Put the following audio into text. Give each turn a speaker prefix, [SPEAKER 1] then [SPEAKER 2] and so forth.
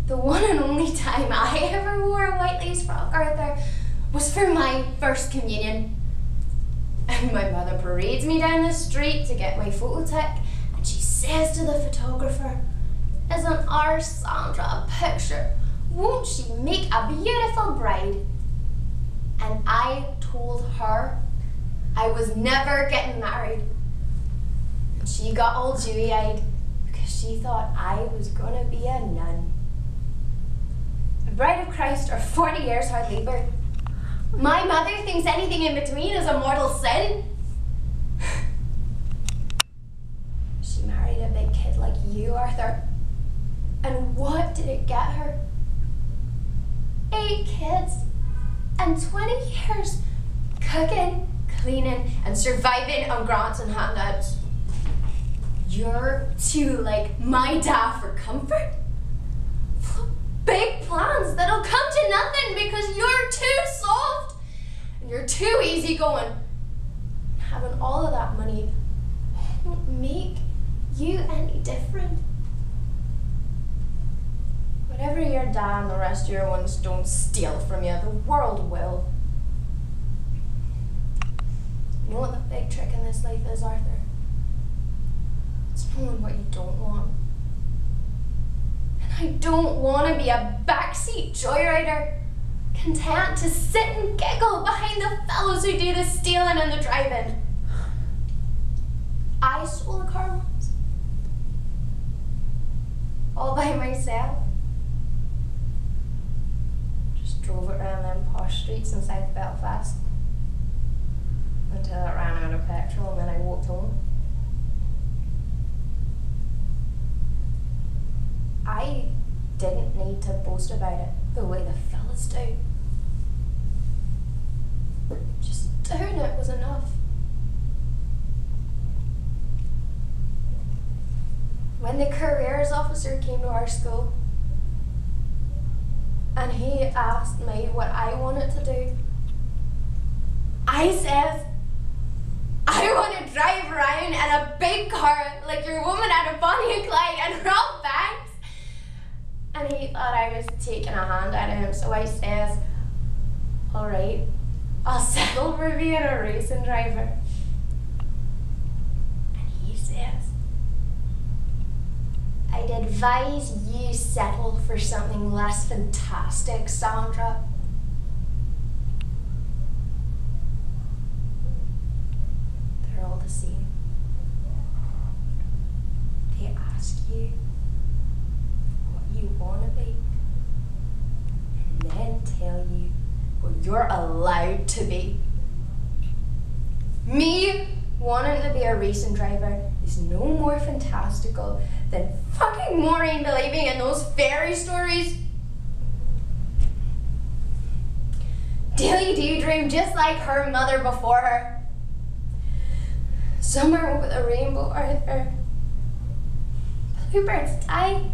[SPEAKER 1] The one and only time I ever wore a white lace frock, Arthur, was for my first communion. And my mother parades me down the street to get my photo taken, and she says to the photographer, "Isn't our Sandra a picture? Won't she make a beautiful bride?" And I told her I was never getting married. And she got all dewy-eyed because she thought I was gonna be a nun. A bride of Christ or 40 years hard labour. My mother thinks anything in between is a mortal sin. She married a big kid like you, Arthur. And what did it get her? 8 kids and 20 years cooking, cleaning, and surviving on grants and handouts. You're too like my dad for comfort? Big plans that'll come to nothing because you're too soft and you're too easygoing. Having all of that money won't make you any different. Whatever your dad and the rest of your ones don't steal from you, the world will. You know what the big trick in this life is, Arthur? It's knowing what you don't want. And I don't want to be a backseat joyrider, content to sit and giggle behind the fellows who do the stealing and the driving. I stole a car once, all by myself. Just drove it around them posh streets in South Belfast until it ran out of petrol, and then I walked home. I didn't need to boast about it the way the fellas do. Just doing it was enough. When the careers officer came to our school and he asked me what I wanted to do, I said, "I want to drive around in a big car like your woman out of Bonnie and Clyde and rob banks." And he thought I was taking a hand at him, so I says, "Alright, I'll settle for being a racing driver." And he says, "I'd advise you settle for something less fantastic, Sandra." They're all the same. They ask you what you want to be, and then tell you what you're allowed to be. Me wanting to be a racing driver is no more fantastical than fucking Maureen believing in those fairy stories. Dilly do dream just like her mother before her. Somewhere over the rainbow, Arthur, bluebirds die.